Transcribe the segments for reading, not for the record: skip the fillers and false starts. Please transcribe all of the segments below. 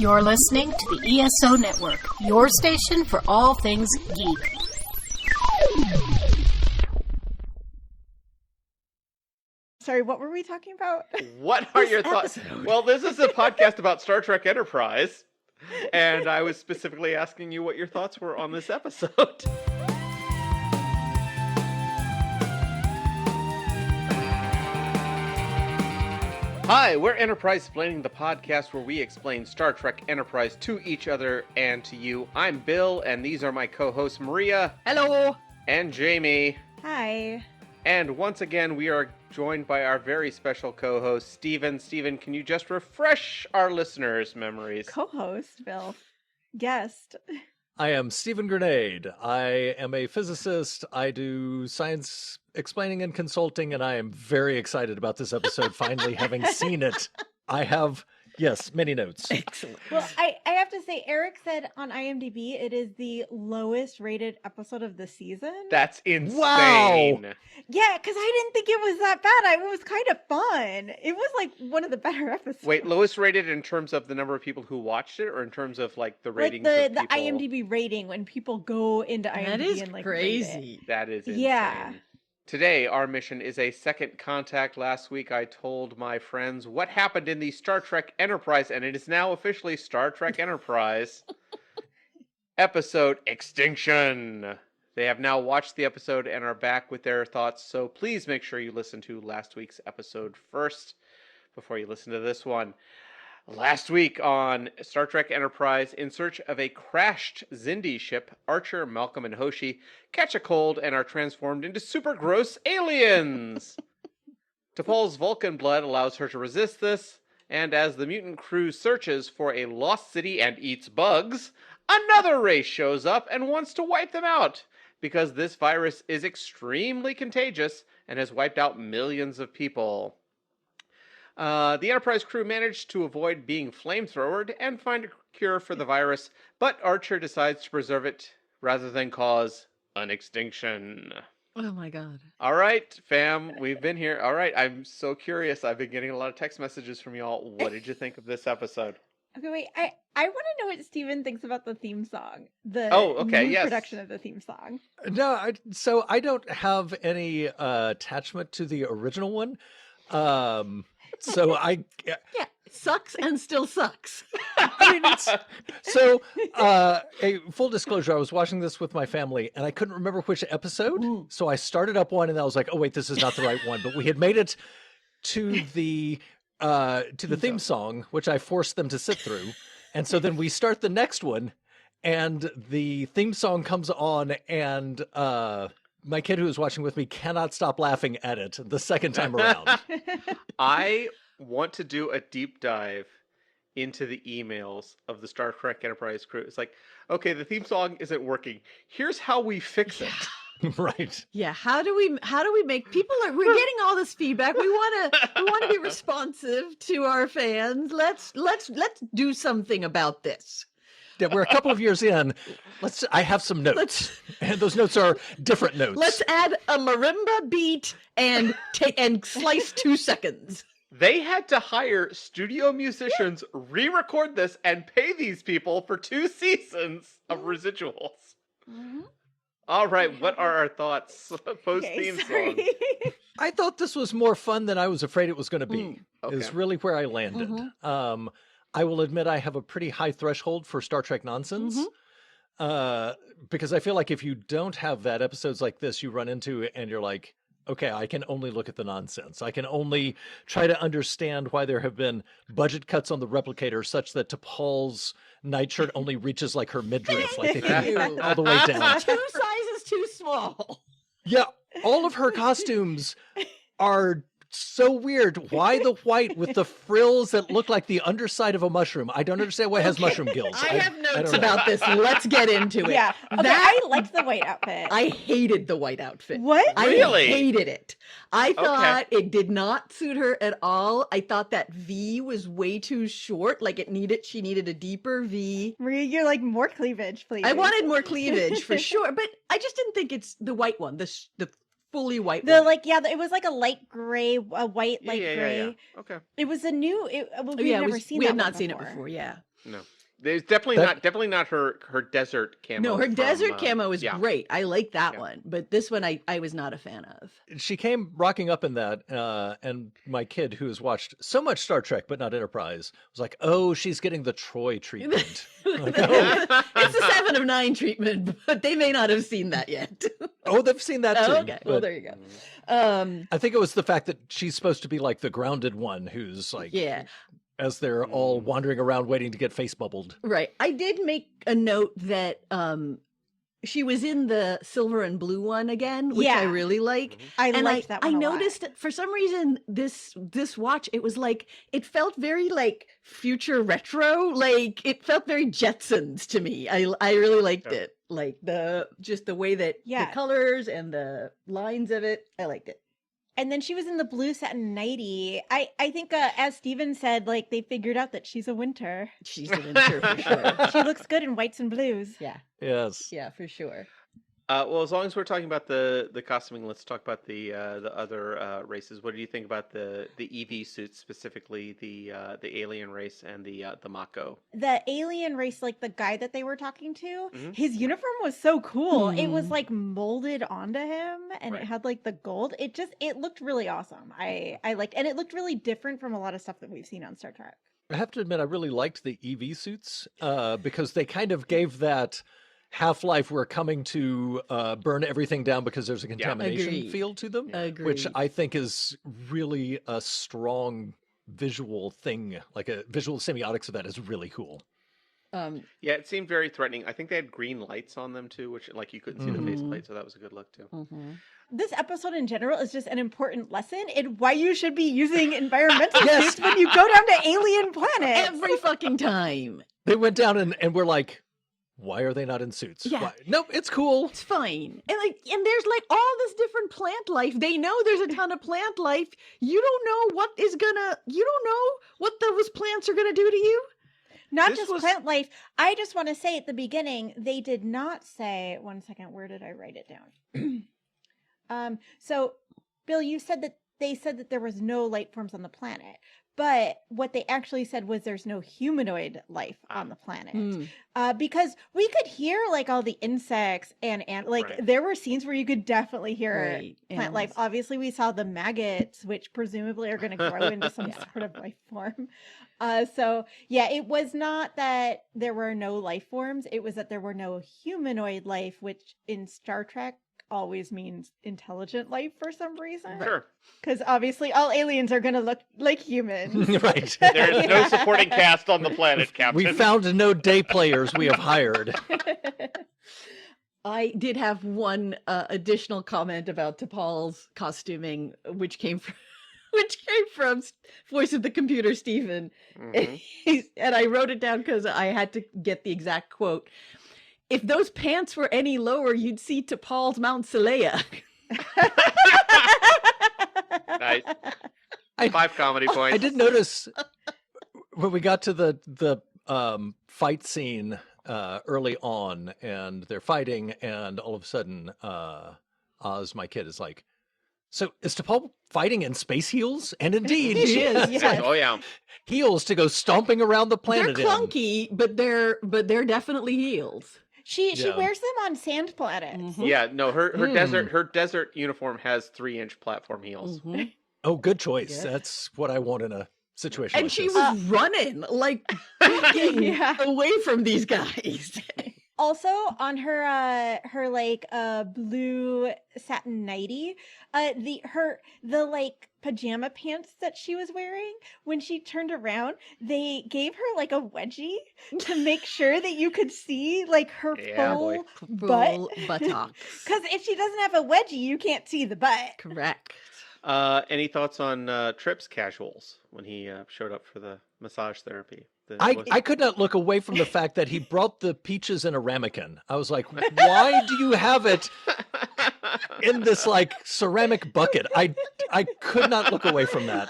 You're listening to the ESO Network, your station for all things geek. Sorry, what were we talking about? What are your thoughts? Well, this is a podcast about Star Trek Enterprise, and I was specifically asking you what your thoughts were on this episode. Hi, we're Enterprise Explaining, the podcast where we explain Star Trek Enterprise to each other and to you. I'm Bill, and these are my co-hosts Maria. Hello. And Jamie. Hi. And once again, we are joined by our very special co-host, Steven. Steven, can you just refresh our listeners' memories? Co-host, Bill. Guest. I am Stephen Granade. I am a physicist. I do science explaining and consulting, and I am very excited about this episode, finally having seen it. I have, yes, many notes. Excellent. Well, I have to say, Eric said on IMDb it is the lowest rated episode of the season. That's insane. Wow. Yeah, because I didn't think it was that bad. It was kind of fun. It was like one of the better episodes. Wait, lowest rated in terms of the number of people who watched it, or in terms of like the ratings like of the people? IMDb rating when people go into IMDb That is and like crazy. That is insane. Yeah. Today, our mission is a second contact. Last week, I told my friends what happened in the Star Trek Enterprise, and it is now officially Star Trek Enterprise episode Extinction. They have now watched the episode and are back with their thoughts, so please make sure you listen to last week's episode first before you listen to this one. Last week on Star Trek Enterprise, in search of a crashed Xindi ship, Archer, Malcolm, and Hoshi catch a cold and are transformed into super gross aliens. T'Pol's Vulcan blood allows her to resist this, and as the mutant crew searches for a lost city and eats bugs, another race shows up and wants to wipe them out, because this virus is extremely contagious and has wiped out millions of people. The Enterprise crew managed to avoid being flamethrowered and find a cure for the virus, but Archer decides to preserve it rather than cause an extinction. Oh my god. All right, fam, we've been here. All right, I'm so curious. I've been getting a lot of text messages from y'all. What did you think of this episode? Okay, wait. I want to know what Steven thinks about the theme song. The Yes. production of the theme song. No, so I don't have any attachment to the original one. So I... Yeah, it sucks and still sucks. I mean, so, a full disclosure, I was watching this with my family, and I couldn't remember which episode, so I started up one, and I was like, oh, wait, this is not the right one. But we had made it to the theme song, which I forced them to sit through. And so then we start the next one, and the theme song comes on, and my kid who was watching with me cannot stop laughing at it the second time around. I want to do a deep dive into the emails of the Star Trek Enterprise crew. It's like, okay, the theme song isn't working. Here's how we fix it. Right. Yeah, how do we make we're getting all this feedback. We want to be responsive to our fans. Let's do something about this. Yeah, we're a couple of years in. I have some notes, and those notes are different notes. Let's add a marimba beat and slice 2 seconds. They had to hire studio musicians, re-record this, and pay these people for 2 seasons of residuals. Mm-hmm. All right, what are our thoughts post-theme song? I thought this was more fun than I was afraid it was going to be. Okay. Is really where I landed. I will admit I have a pretty high threshold for Star Trek nonsense. Because I feel like if you don't have that, episodes like this you run into and you're like, okay, I can only look at the nonsense. I can only try to understand why there have been budget cuts on the replicator such that T'Pol's nightshirt only reaches like her midriff, like they can get all the way down. 2 sizes too small. Yeah, all of her costumes are so weird. Why the white with the frills that look like the underside of a mushroom? I don't understand why it has mushroom gills. I have notes don't know. about this. Let's get into it. Yeah. Okay, I liked the white outfit. I hated the white outfit. What? Really? I hated it. I thought it did not suit her at all. I thought that V was way too short. Like she needed a deeper V. Maria, you're like, more cleavage, please. I wanted more cleavage for sure, but I just didn't think it's the white one, the fully white The one. it was like a light gray, a white light gray. Yeah. Okay. It was a new. We've never seen. We that had not one seen it before. Yeah. No. There's definitely not her desert camo. No, her from, desert camo is yeah. great. I like that Yeah. one. But this one I was not a fan of. She came rocking up in that, and my kid, who has watched so much Star Trek but not Enterprise, was like, "Oh, she's getting the Troy treatment." Like, oh. It's a 7 of 9 treatment, but they may not have seen that yet. Oh, they've seen that too. Oh, okay. Well, but there you go. I think it was the fact that she's supposed to be like the grounded one, who's like, Yeah. as they're all wandering around waiting to get face bubbled. Right. I did make a note that she was in the silver and blue one again, which I Yeah. really like. I And liked that one I a lot. noticed that for some reason this watch, it was like, it felt very like future retro, like it felt very Jetsons to me. I really liked it. Like the way that the colors and the lines of it, I liked it. And then she was in the blue satin nightie. I think, as Steven said, like they figured out that she's a winter. She's an winter for sure. She looks good in whites and blues. Yeah. Yes. Yeah, for sure. Well, as long as we're talking about the costuming, let's talk about the other races. What do you think about the EV suits, specifically the alien race and the Mako? The alien race, like the guy that they were talking to, his uniform was so cool. It was like molded onto him, and it had like the gold. It looked really awesome. I liked, and it looked really different from a lot of stuff that we've seen on Star Trek. I have to admit, I really liked the EV suits because they kind of gave that Half-Life, we're coming to burn everything down because there's a contamination Agreed. feel to them, Agreed. which I think is really a strong visual thing. Like a visual semiotics of that is really cool. Yeah, it seemed very threatening. I think they had green lights on them too, which like you couldn't see the faceplate, so that was a good look too. This episode in general is just an important lesson in why you should be using environmental suits when you go down to alien planets. Every fucking time. They went down and we're like, why are they not in suits? Yeah. Why? Nope, it's cool. It's fine. And there's like all this different plant life. They know there's a ton of plant life. You don't know you don't know what those plants are gonna do to you. Not just plant life. I just want to say at the beginning, they did not say, one second, where did I write it down? So Bill, you said that they said that there was no life forms on the planet. But what they actually said was there's no humanoid life on the planet. Because we could hear like all the insects and there were scenes where you could definitely hear plant life. Obviously we saw the maggots, which presumably are going to grow into some sort of life form. So yeah, it was not that there were no life forms. It was that there were no humanoid life, which in Star Trek always means intelligent life for some reason. Sure. Because obviously all aliens are going to look like humans. Right. There's no supporting cast on the planet, Captain. We found no day players we have hired. I did have one additional comment about T'Pol's costuming, which came from Voice of the Computer, Stephen. And I wrote it down because I had to get the exact quote. If those pants were any lower, you'd see T'Pol's Mount Seleia. Nice. 5 comedy points. I did notice when we got to the fight scene early on, and they're fighting, and all of a sudden, Oz, my kid, is like, "So is T'Pol fighting in space heels?" And indeed, He is. Yes. Oh yeah. heels to go stomping around the planet. They're clunky, but they're definitely heels. She wears them on sand planets. Yeah, no, her desert uniform has 3-inch platform heels. Oh, good choice. Yeah. That's what I want in a situation And like she this. was running like away from these guys. Also on her like blue satin nightie, the like pajama pants that she was wearing, when she turned around, they gave her like a wedgie to make sure that you could see like her full butt. Full buttocks. Because if she doesn't have a wedgie, you can't see the butt. Correct. Any thoughts on Tripp's casuals when he showed up for the massage therapy? I could not look away from the fact that he brought the peaches in a ramekin. I was like, why do you have it in this like ceramic bucket? I could not look away from that.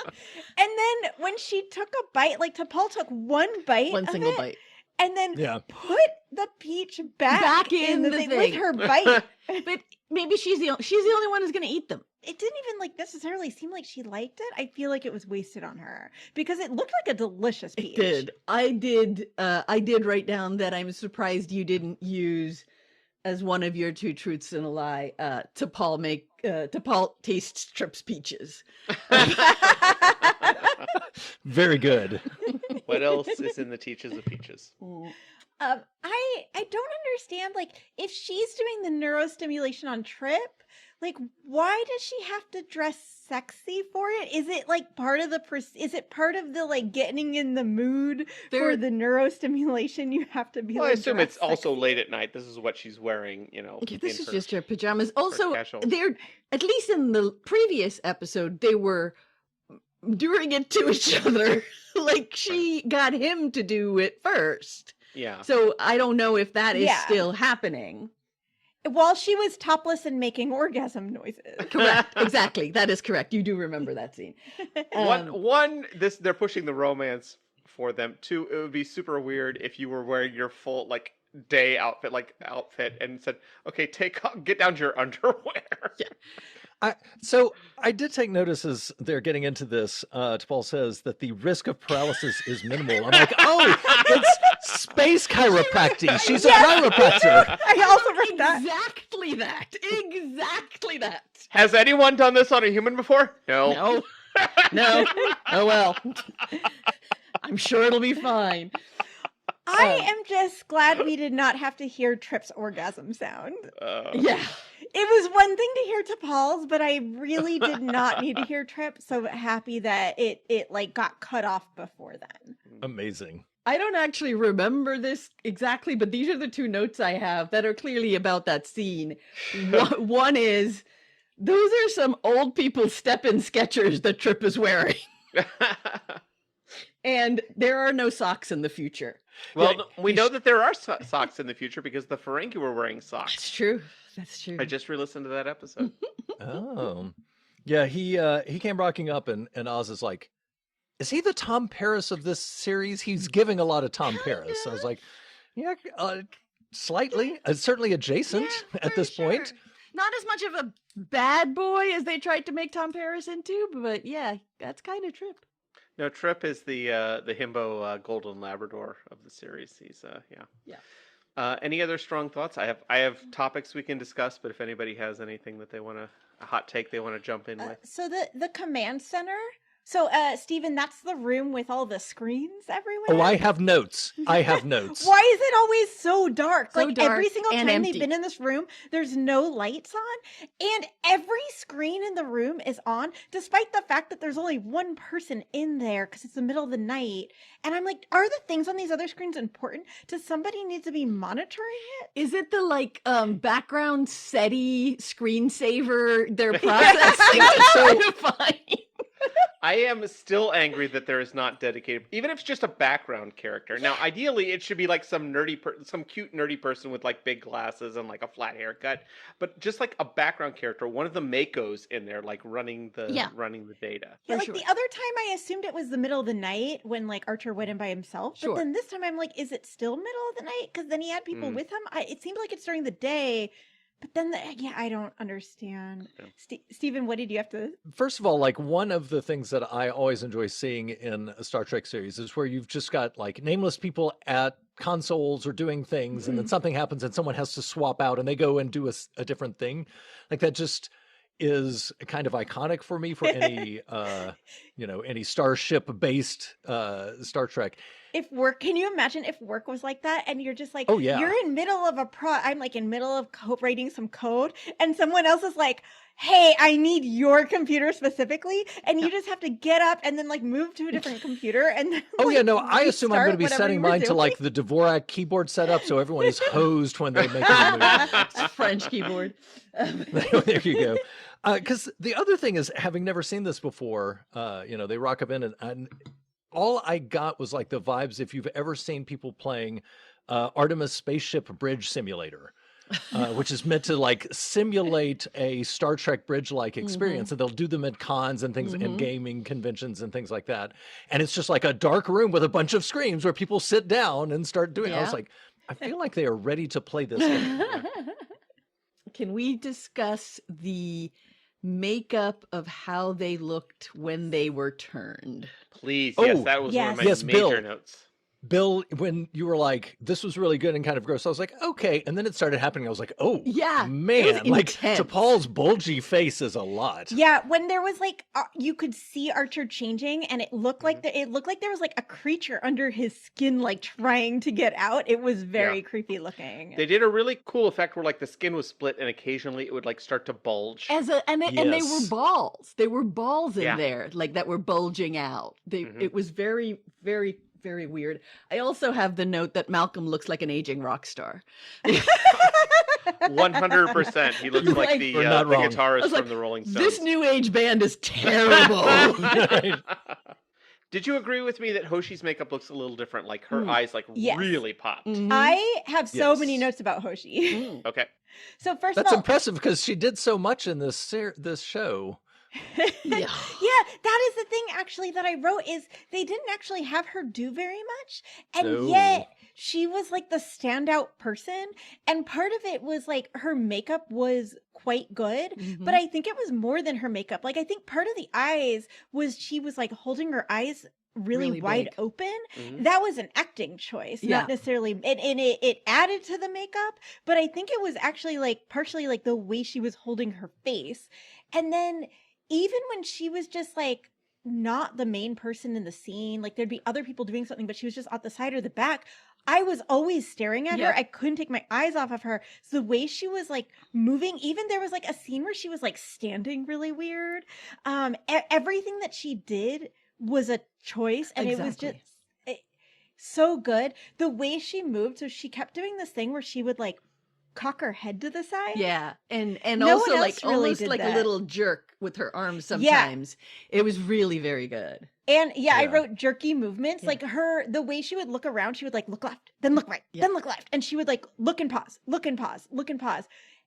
And then when she took a bite, like T'Pol took one Single bite. and then put the peach back in the thing thing. with her bite. But maybe she's the only one who's going to eat them. It didn't even like necessarily seem like she liked it. I feel like it was wasted on her because it looked like a delicious peach. It did. I did write down that I'm surprised you didn't use as one of your 2 truths and a lie T'Pol tastes Trip's peaches. Very good. What else is in the teaches of peaches? I don't understand, like, if she's doing the neurostimulation on Trip, like, why does she have to dress sexy for it? Is it like part of the like getting in the mood for the neurostimulation? You have to be. Well, like, I assume it's dressed also sexy? late at night. This is what she's wearing, Okay, this in is her- just her pajamas. Also, casual. they're, at least in the previous episode, they were doing it to each other. Like she got him to do it first. Yeah. So I don't know if that is Yeah. still happening. While she was topless and making orgasm noises. Correct. Exactly. That is correct. You do remember that scene. They're pushing the romance for them. 2, it would be super weird if you were wearing your full like day outfit and said, "Okay, get down to your underwear." Yeah. So I did take notice as they're getting into this. T'Pol says that the risk of paralysis is minimal. I'm like, oh, it's space chiropractic. She's a chiropractor. I also read that. Exactly that. Exactly that. Has anyone done this on a human before? No. No. No. Oh well. I'm sure it'll be fine. I am just glad we did not have to hear Trip's orgasm sound. Yeah. It was one thing to hear T'Pol's, but I really did not need to hear Trip. So happy that it like got cut off before then. Amazing. I don't actually remember this exactly, but these are the 2 notes I have that are clearly about that scene. One is, those are some old people step-in Skechers that Trip is wearing. And there are no socks in the future. Well, Yeah, we know that there are socks in the future because the Ferengi were wearing socks. That's true. That's true. I just re-listened to that episode. Oh. Yeah, he came rocking up and Oz is like, is he the Tom Paris of this series? He's giving a lot of Tom Paris. I was like, yeah, slightly. Certainly adjacent at this point. Not as much of a bad boy as they tried to make Tom Paris into, but yeah, that's kind of Trip. No, Trip is the himbo golden Labrador of the series. He's yeah. Any other strong thoughts? I have topics we can discuss, but if anybody has anything that they want a hot take they want to jump in with. So the command center. So Stephen, that's the room with all the screens everywhere. Oh, I have notes. I have notes. Why is it always so dark? So Like dark every single and time empty. they've been in this room, there's no lights on, and every screen in the room is on, despite the fact that there's only one person in there because it's the middle of the night. And I'm like, are the things on these other screens important? Does somebody need to be monitoring it? Is it the like background SETI screensaver they're processing to find? I am still angry that there is not dedicated, even if it's just a background character. Now, ideally, it should be like some cute nerdy person with like big glasses and like a flat haircut, but just like a background character, one of the Makos in there, like running the data. Yeah, For like sure. the other time I assumed it was the middle of the night when like Archer went in by himself. Sure. But then this time I'm like, is it still middle of the night? Because then he had people with him. It seemed like it's during the day. But then, I don't understand. Yeah. Stephen, what did you have to... First of all, like one of the things that I always enjoy seeing in a Star Trek series is where you've just got like nameless people at consoles or doing things, and then something happens and someone has to swap out and they go and do a different thing. Like that just is kind of iconic for me for any, any starship based Star Trek. Can you imagine if work was like that and you're just like, Oh, yeah. you're in middle of I'm like in middle of writing some code and someone else is like, hey, I need your computer specifically. And you just have to get up and then like move to a different computer. And then, Oh, like, yeah, no, I assume I'm going to be restart setting whatever mine you to were like doing. the Dvorak keyboard setup so everyone is hosed when they make a move. It's a French keyboard. There you go. Because the other thing is, having never seen this before, they rock up in and all I got was like the vibes if you've ever seen people playing Artemis Spaceship Bridge Simulator, which is meant to like simulate a Star Trek bridge-like experience. And they'll do them at cons and things and gaming conventions and things like that. And it's just like a dark room with a bunch of screens where people sit down and start doing it. I was Yeah. like, I feel like they are ready to play this game. can we discuss the makeup of how they looked when they were turned? Please, Oh, yes, that was one of my yes, major Bill. notes. Bill, when you were like, this was really good and kind of gross, I was like, okay. And then it started happening. I was like, oh, Yeah, it was man. Like, to intense. Paul's bulgy face is a lot. Yeah, when there was like you could see Archer changing, and it looked like it looked like there was like a creature under his skin, like trying to get out. It was very creepy looking. They did a really cool effect where like the skin was split and occasionally it would like start to bulge. And they were Yes. balls. They were balls in Yeah. there, like that were bulging out. It was very, very, very weird. I also have the note that Malcolm looks like an aging rock star. 100%. He looks You're like like- the You're not wrong. guitarist I was like, from the Rolling Stones. This new age band is terrible. Right. Did you agree with me that Hoshi's makeup looks a little different? Like her eyes like Yes. really popped. Mhm. I have so many Yes. notes about Hoshi. Mm. Okay. So first That's of all, impressive because she did so much in this show. Yeah. yeah, that is the thing actually that I wrote is they didn't actually have her do very much, and No. yet she was like the standout person, and part of it was like her makeup was quite good, but I think it was more than her makeup. Like I think part of the eyes was she was like holding her eyes really, Really wide big. open. Mhm. That was an acting choice, Yeah. not necessarily, and it added to the makeup, but I think it was actually like partially like the way she was holding her face. And then even when she was just like not the main person in the scene, like there'd be other people doing something, but she was just at the side or the back, I was always staring at her. Yep. I couldn't take my eyes off of her. So the way she was like moving, even there was like a scene where she was like standing really weird. Everything that she did was a choice, and it was just so good. The way she moved, so she kept doing this thing where she would like cock her head to the side. Yeah, and No also one like else really almost did like a that. little jerk with her arms sometimes. It was really very good. And I Yeah. wrote jerky movements. Yeah. Like the way she would look around, she would like look left, then look right, Yeah. then look left. And she would like look and pause, look and pause, look and pause.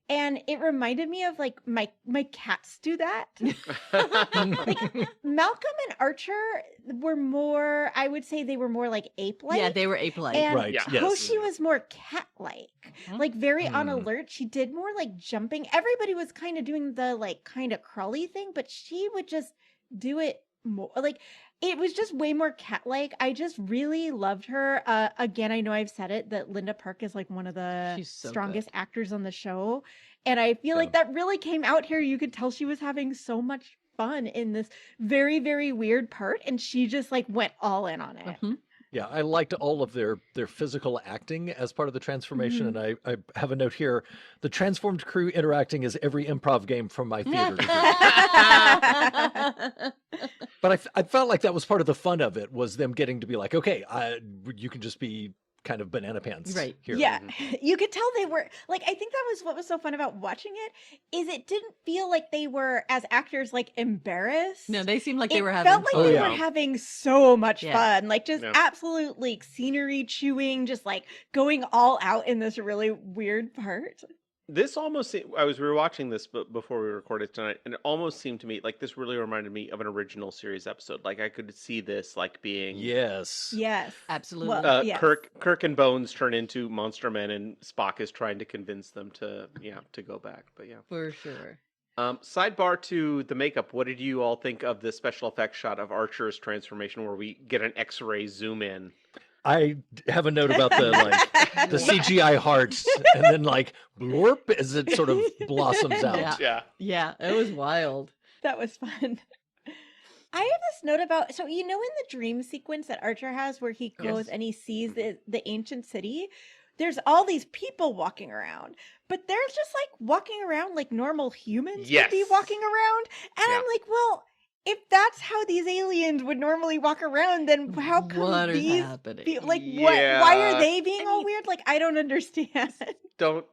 And it reminded me of like my cats do that. Malcolm and Archer were more, I would say they were more like ape-like. Yeah, they were ape-like. And Right, Yeah. yes. Hoshi was more cat-like, Mhm. like very on Hmm. alert. She did more like jumping. Everybody was kind of doing the like kind of crawly thing, but she would just do it more like it was just way more cat-like. I just really loved her. Again, I know I've said it that Linda Park is like one of the She's so strongest good. actors on the show, and I feel like that really came out here. You could tell she was having so much fun in this very, very weird part, and she just like went all in on it. Mhm. Yeah, I liked all of their physical acting as part of the transformation, and I have a note here: the transformed crew interacting is every improv game from my theater degree. But I felt like that was part of the fun of it, was them getting to be like, okay, you can just be kind of banana pants Right. here. Yeah, you could tell they were like, I think that was what was so fun about watching it is it didn't feel like they were as actors like embarrassed. No, they seemed like they It were having felt like fun. Oh, they yeah. were having so much Yeah. fun, like just Yeah. absolute like scenery chewing, just like going all out in this really weird part. This almost, I was rewatching this before we recorded tonight, and it almost seemed to me like this really reminded me of an original series episode. Like I could see this like being Yes. Yes, Absolutely. Well, yes. Kirk and Bones turn into monster men, and Spock is trying to convince them to go back. But yeah. For sure. Sidebar to the makeup. What did you all think of the special effects shot of Archer's transformation, where we get an X-ray zoom in? I have a note about the the CGI hearts, and then like blurp as it sort of blossoms out. Yeah. Yeah. Yeah, it was wild. that was fun. I have this note about, so you know in the dream sequence that Archer has where he goes Yes. and he sees the ancient city, there's all these people walking around, but they're just like walking around like normal humans would be Yes. walking around. And Yeah. I'm like, well, if that's how these aliens would normally walk around, then how come What is these happening? like what, why Yeah. are they being I all mean- weird? Like, I don't understand. Don't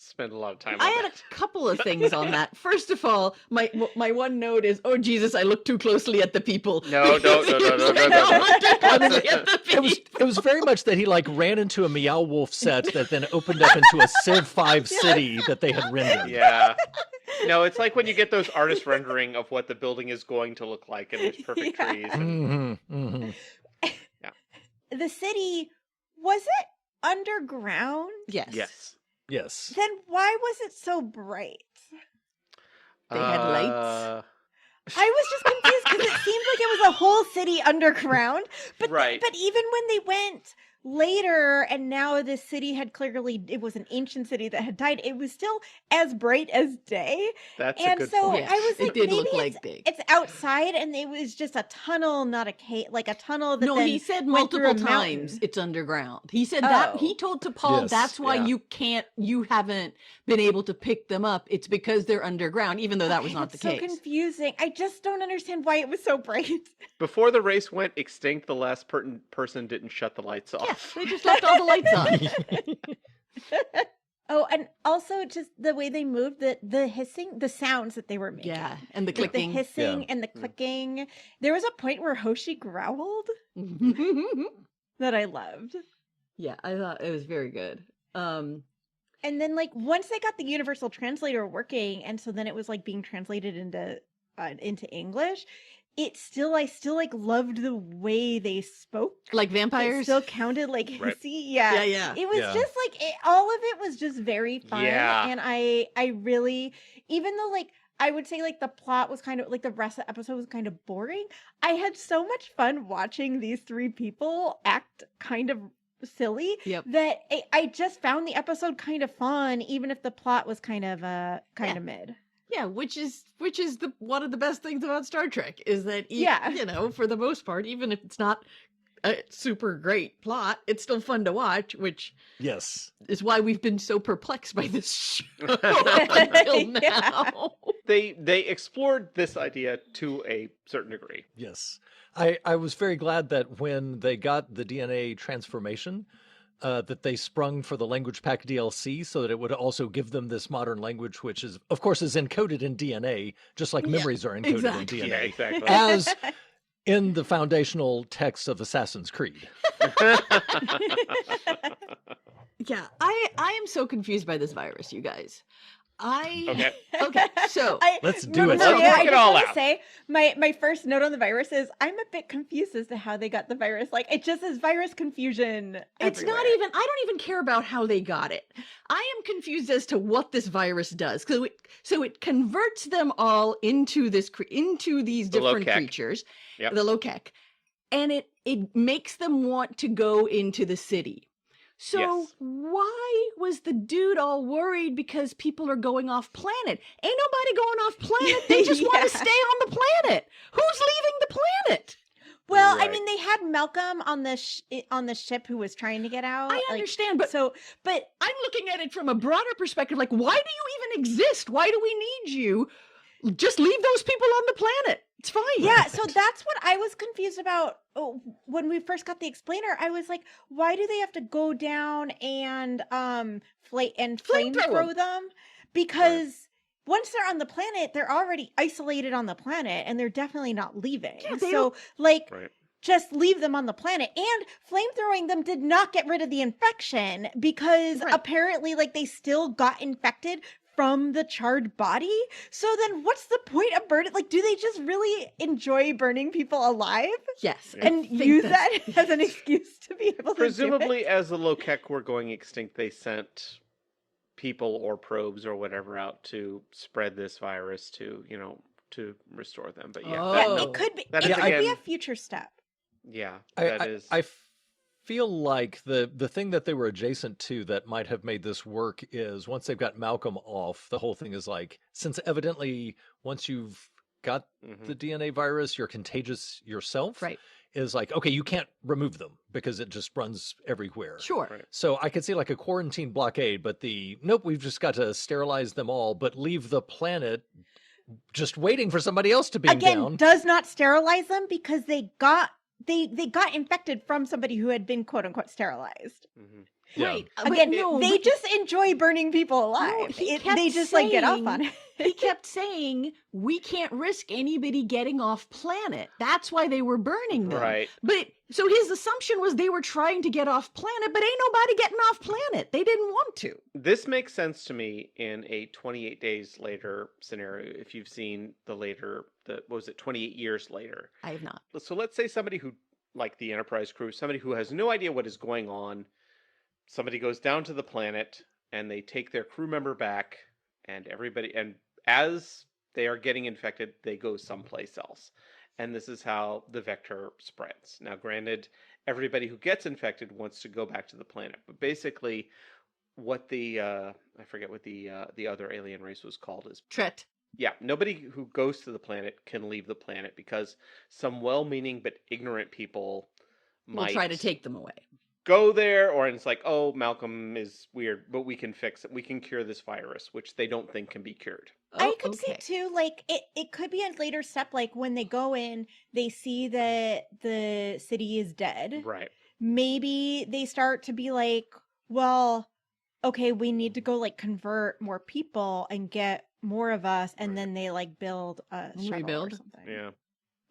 spend a lot of time I on had that. a couple of things on that. First of all, my one note is, oh Jesus, I look too closely at the people. No, Because no, it no, was no, like, no, no. I look too closely at the It was people. very much that he like ran into a Meow Wolf set that then opened up into a Civ 5 city that they had rendered. Yeah. No, it's like when you get those artist rendering of what the building is going to look like, and there's perfect Yeah. trees. And, The city, was it underground? Yes. yes. Yes. Then why was it so bright? They had lights. I was just confused because it seemed like it was a whole city underground. But Right. but even when they went later, and now this city had clearly, it was an ancient city that had died, it was still as bright as day. That's a And good so point. I was it like, did maybe look like day. it's outside, and it was just a tunnel, not a cave, like a tunnel that No, then he said went through multiple a mountain. times it's underground. He said that he Oh. told to Paul Yes, that's why yeah. you haven't been able to pick them up. It's because they're underground, even though that was Okay, not the that's case. so confusing. I just don't understand why it was so bright. Before the race went extinct, the last person didn't shut the lights Yeah, off. they just left all the lights on. Oh, and also just the way they moved, the hissing, the sounds that they were making. Yeah, and the Like the clicking. hissing Yeah. and the clicking. There was a point where Hoshi growled that I loved. Yeah, I thought it was very good. And then like once they got the universal translator working, and so then it was like being translated into English, I still like loved the way they spoke. Like It vampires. still counted like Right. hissy. Yeah. Yeah. It was Yeah. just like all of it was just very fun. Yeah. And I really, even though like I would say like the plot was kind of like the rest of the episode was kind of boring, I had so much fun watching these three people act kind of silly Yep. that I just found the episode kind of fun, even if the plot was kind of mid. Yeah, which is the one of the best things about Star Trek is that Yeah. you know, for the most part, even if it's not a super great plot, it's still fun to watch, which Yes. is why we've been so perplexed by this show until now. Yeah. They explored this idea to a certain degree. Yes. I was very glad that when they got the DNA transformation, that they sprung for the language pack DLC so that it would also give them this modern language, which is, of course, is encoded in DNA, just like Yeah, memories are encoded exactly. in Yeah, DNA, exactly. as in the foundational text of Assassin's Creed. Yeah, I am so confused by this virus, you guys. Okay. Okay, so Let's do it. Let's Maria, work I it just all want to out. say my first note on the virus is I'm a bit confused as to how they got the virus. Like it just is virus confusion. it's not everywhere. even, I don't even care about how they got it. I am confused as to what this virus does. So it converts them all into into these The different Lokek. creatures, Yep. the Lokek, and it makes them want to go into the city. So Yes. why was the dude all worried because people are going off planet? Ain't nobody going off planet. They just want Yeah. to stay on the planet. Who's leaving the planet? Well, I Right. mean, they had Malcolm on the ship who was trying to get out. I like, understand, but but I'm looking at it from a broader perspective. Like, why do you even exist? Why do we need you? Just leave those people on the planet. It's fine. yeah, so that's what I was confused about when we first got the explainer. I was like, why do they have to go down and flamethrow them? Because once they're on the planet, they're already isolated on the planet, and they're definitely not leaving. Yeah, they so like. Right. Just leave them on the planet. And flamethrowing them did not get rid of the infection because Right. apparently like they still got infected from the charred body. So then what's the point of burning? Like, do they just really enjoy burning people alive Yes. Yeah. and think use that's- that as an excuse to be able to Presumably, do it? as the Lokek were going extinct, they sent people or probes or whatever out to spread this virus to restore them. But yeah, Oh. that- Yeah, no, it could be. that It is could be a again- future step. yeah, I that is. feel like the thing that they were adjacent to that might have made this work is once they've got Malcolm off, the whole thing is like, since evidently once you've got Mhm. the DNA virus, you're contagious yourself. Right. Is like, okay, you can't remove them because it just runs everywhere. Sure. Right. So I could see like a quarantine blockade, but nope, we've just got to sterilize them all, but leave the planet just waiting for somebody else to beam Again, down. does not sterilize them because they got infected from somebody who had been quote unquote sterilized. Mhm. Yeah. Right. But Again, no, they but- just enjoy burning people alive. he kept They just like get off on saying- it. he kept saying we can't risk anybody getting off planet. That's why they were burning them. Right. But so his assumption was they were trying to get off planet, but ain't nobody getting off planet. They didn't want to. This makes sense to me in a 28 days later scenario. If you've seen what was it, 28 years later. I have not. So let's say somebody who, like the Enterprise crew, somebody who has no idea what is going on, somebody goes down to the planet, and they take their crew member back, and as they are getting infected, they go someplace else. And this is how the vector spreads. Now, granted, everybody who gets infected wants to go back to the planet, but basically what I forget what the other alien race was called is Tret. yeah, nobody who goes to the planet can leave the planet because some well-meaning but ignorant people We'll might try to take them away. go there, or it's like, oh, Malcolm is weird, but we can fix it. We can cure this virus, which they don't think can be cured. I could see too, like it could be a later step, like when they go in, they see that the city is dead. Right. Maybe they start to be like, well, okay, we need to go like convert more people and get more of us, and then they like build a shuttle Rebuild? or something. Yeah.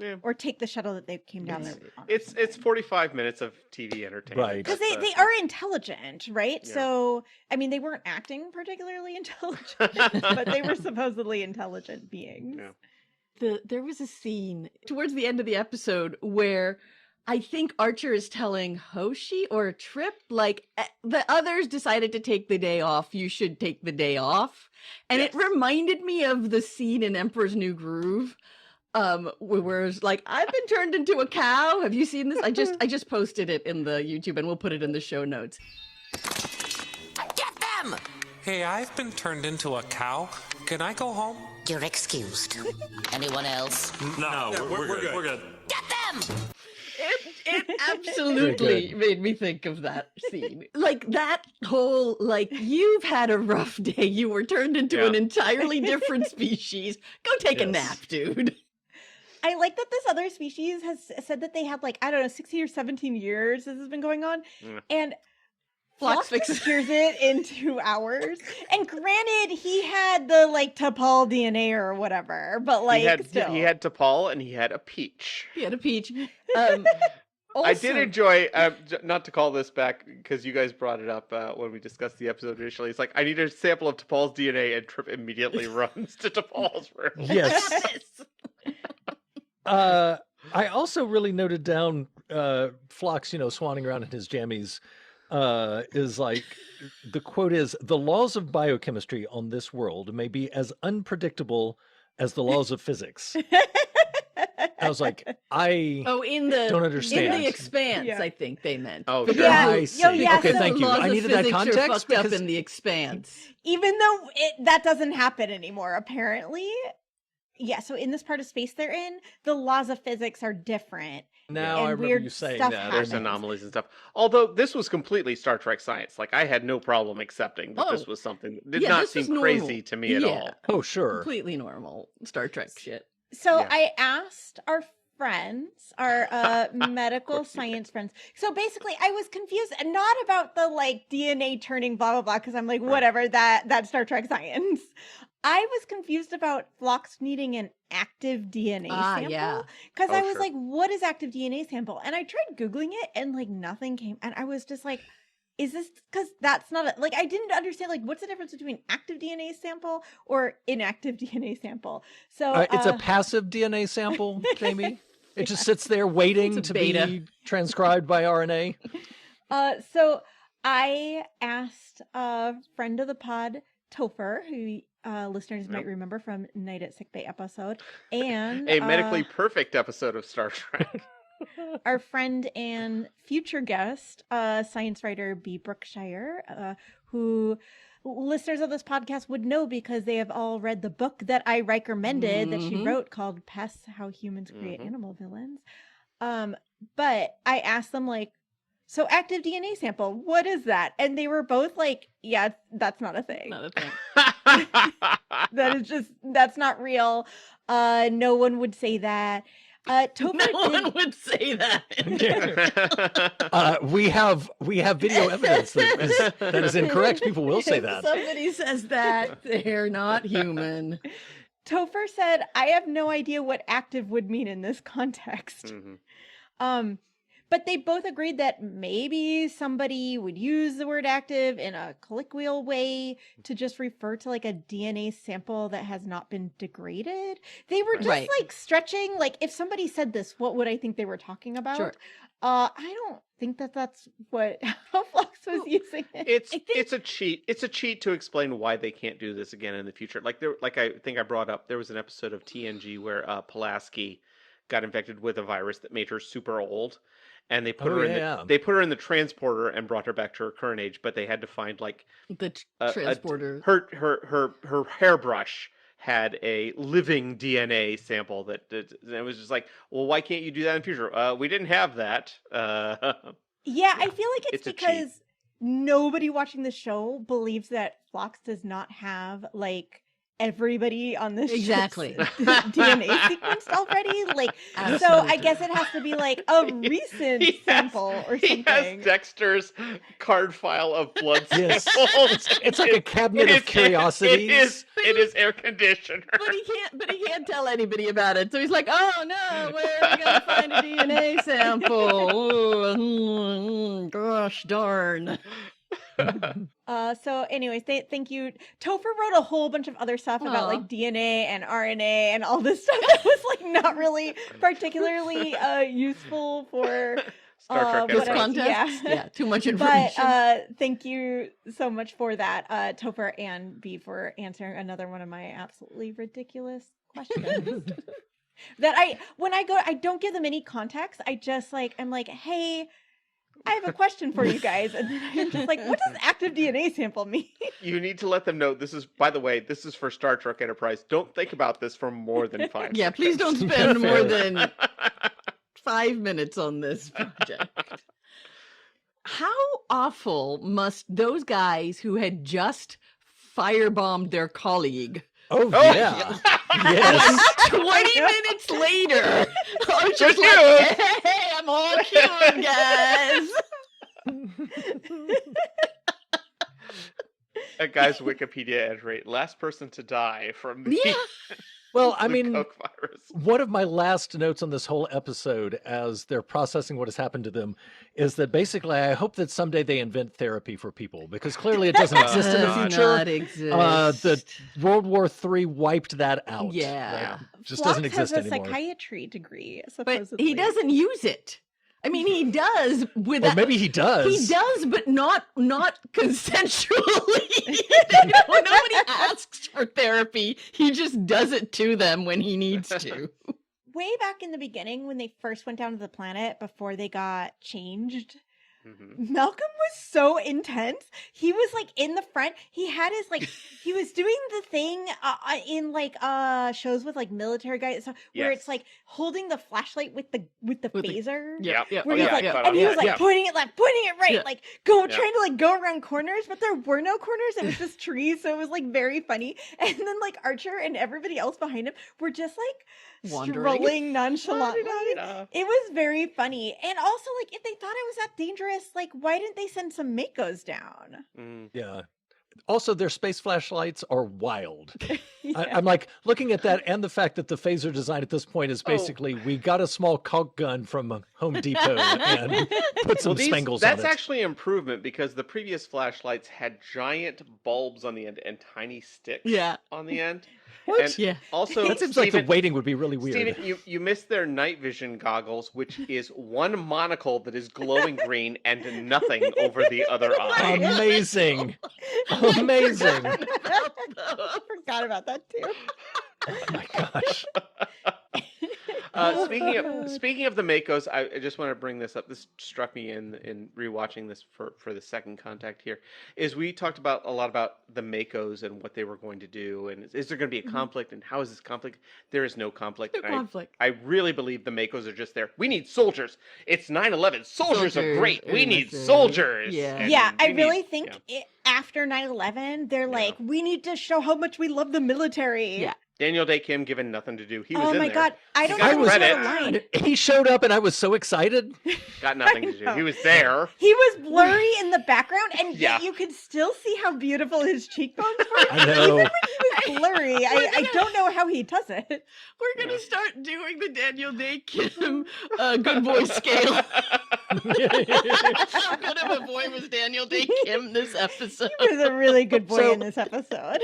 Yeah. Or take the shuttle that they came down there. on or It's something. 45 minutes of TV entertainment. Right. Because That's, they are intelligent, right? Yeah. So, I mean, they weren't acting particularly intelligent, but they were supposedly intelligent beings. Yeah. There was a scene towards the end of the episode where I think Archer is telling Hoshi or Trip, like, the others decided to take the day off. You should take the day off. And Yes. it reminded me of the scene in Emperor's New Groove. Where it's like, I've been turned into a cow. Have you seen this? I just posted it in the YouTube, and we'll put it in the show notes. Get them! Hey, I've been turned into a cow. Can I go home? You're excused. Anyone else? No, we're good. We're good. Get them! It absolutely made me think of that scene. Like that whole, like, you've had a rough day. You were turned into an entirely different species. Go take a nap, dude. I like that this other species has said that they had like, I don't know, 16 or 17 years this has been going on. Yeah. And Phlox Phlox cures it in 2 hours. And granted, he had the like T'Pol DNA or whatever, but like still. he had T'Pol and he had a peach. He had a peach. I did enjoy, not to call this back because you guys brought it up when we discussed the episode initially. It's like, I need a sample of T'Pol's DNA, and Trip immediately runs to T'Pol's room. Yes. I also really noted down Phlox, swanning around in his jammies, is like, the quote is, "The laws of biochemistry on this world may be as unpredictable as the laws of physics." I was like, I don't understand. In the Expanse, Yeah. I think they meant. Oh, Because sure. Yeah. I see. Yo, yeah, Okay, so thank you. laws I of needed that physics are context fucked up because in the Expanse. Even though that doesn't happen anymore, apparently. Yeah, so in this part of space they're in, the laws of physics are different. now and I remember weird you saying stuff that. There's happens. anomalies and stuff. Although this was completely Star Trek science. Like, I had no problem accepting that this Oh. was something that did Yeah, not this was seem crazy normal. to me at Yeah. all. Oh, sure. Completely normal Star Trek shit. So Yeah. I asked our friends, our medical course you did. science friends. So basically I was confused, and not about the like DNA turning blah blah blah, because I'm like, whatever, that's Star Trek science. I was confused about Phlox needing an active DNA sample. Yeah. Because Oh, I was sure. like, what is active DNA sample? And I tried Googling it, and like nothing came. And I was just like, is this because that's not like, I didn't understand, like, what's the difference between active DNA sample or inactive DNA sample? So It's a passive DNA sample, Jamie. It just sits there waiting It's a to beta. be transcribed by RNA. So I asked a friend of the pod, Topher, who listeners might remember from Night at Sick Bay episode, and A medically perfect episode of Star Trek. our friend and future guest, science writer B. Brookshire, who listeners of this podcast would know because they have all read the book that I recommended that she Mhm. wrote called Pests, How Humans Create Mhm. Animal Villains. But I asked them, like, so active DNA sample, what is that? And they were both like, yeah, that's not a thing. Not a thing. That is just, that's not real. No one would say that. Topher No did- one would say that. We have video evidence that is incorrect. People will say If that. somebody says that, they're not human. Topher said, I have no idea what active would mean in this context. Mhm. But they both agreed that maybe somebody would use the word active in a colloquial way to just refer to like a DNA sample that has not been degraded. They were just Right. like stretching, like if somebody said this, what would I think they were talking about? Sure. I don't think that that's what how Phlox was using it. It's a cheat. It's a cheat to explain why they can't do this again in the future. Like I think I brought up, there was an episode of TNG where Pulaski got infected with a virus that made her super old, and they put they put her in the transporter and brought her back to her current age, but they had to find like The transporter. her hairbrush had a living DNA sample that it was just like, well, why can't you do that in the future? We didn't have that. Yeah, I feel like it's It's a cheat. because nobody watching the show believes that Phlox does not have like everybody on this Exactly. DNA sequenced already. Like, so I Absolutely. guess it has to be like a recent sample or He has something. Dexter's card file of blood Yes. samples. It's like a cabinet of curiosities. It is air conditioner. But he can't tell anybody about it. So he's like, "Oh no, where are we gonna find a DNA sample? Gosh darn." So anyways, thank you. Topher wrote a whole bunch of other stuff about Aw. like DNA and RNA and all this stuff that was like not really particularly useful for Star Trek This whatever. Enterprise. context, Yeah. yeah, too much But information. thank you so much for that, Topher and B, for answering another one of my absolutely ridiculous questions. That when I go, I don't give them any context. I just like, I'm like, hey, I have a question for you guys. And then I'm just like, what does active DNA sample mean? You need to let them know this is, by the way, this is for Star Trek Enterprise. Don't think about this for more than 5 Yeah, please don't seconds. spend more Fair. than 5 minutes on this project. How awful must those guys who had just firebombed their colleague Oh, Oh, yeah. Yes. 20 minutes later are just Good like, news. hey, I'm all cured, guys. That guy's Wikipedia entry: last person to die from the, Yeah. Well, I the mean, Coke virus. one of my last notes on this whole episode, as they're processing what has happened to them, is that basically I hope that someday they invent therapy for people, because clearly it doesn't exist in the Does future. not exist. The World War III wiped that out. Yeah. Just Phlox doesn't exist has a anymore. psychiatry degree, But supposedly. he doesn't use it. I mean, he does with Or maybe he does. He does, but not consensually. Nobody asks for therapy. He just does it to them when he needs to. Way back in the beginning, when they first went down to the planet before they got changed, Mhm. Malcolm was so intense. He was like in the front. He had his like he was doing the thing in like shows with like military guys where Yes. it's like holding the flashlight with the With the- phaser. Yep. Where Oh, he's yeah, like, I caught and on he that. was like Yeah. pointing it left, pointing it right, Yeah. like Yeah. trying to like go around corners, but there were no corners. It was just trees, so it was like very funny. And then like Archer and everybody else behind him were just like Wandering. strolling nonchalantly. La-di-da-di-da. It was very funny. And also, like, if they thought it was that dangerous, like, why didn't they send some Makos down? Mm. Yeah. Also, their space flashlights are wild. Yeah. I'm like looking at that, and the fact that the phaser design at this point is basically we got a small caulk gun from Home Depot and put some Well, spangles on that's it. actually improvement, because the previous flashlights had giant bulbs on the end and tiny sticks Yeah. on the end. What? And Yeah. also, That seems like the Steven- weighting would be really weird. Steven, you missed their night vision goggles, which is one monocle that is glowing green and nothing over the other eye. Amazing. Amazing. I forgot about that too. Oh my gosh. Speaking of the Makos, I just want to bring this up. This struck me in rewatching this for the second contact here. Is we talked about a lot about the Makos and what they were going to do, and is there going to be a conflict, and how is this conflict? There is no conflict. No and conflict. I really believe the Makos are just there. We need soldiers. It's 9/11. Soldiers are Soldiers great. are We need necessary. soldiers. Yeah. And Yeah, I we need- really think yeah. after 9/11, they're like, we need to show how much we love the military. Yeah. Daniel Day Kim given nothing to do. He was Oh in my there. god, I don't got know who's credit. on the line. He showed up and I was so excited. Got nothing I to do. know. He was there. He was blurry in the background, and Yeah. yet you could still see how beautiful his cheekbones were. I know. He was blurry. I don't know how he does it. We're going to start doing the Daniel Day Kim good boy scale. How good of a boy was Daniel Day Kim this episode? He was a really good boy So- in this episode.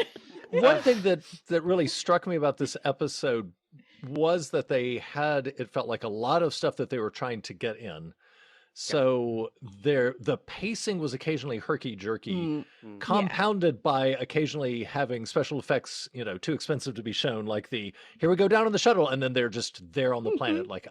One thing that really struck me about this episode was that they had, it felt like, a lot of stuff that they were trying to get in. So the pacing was occasionally herky-jerky, Mm. compounded by occasionally having special effects, too expensive to be shown, like here we go down on the shuttle, and then they're just there on the planet, like,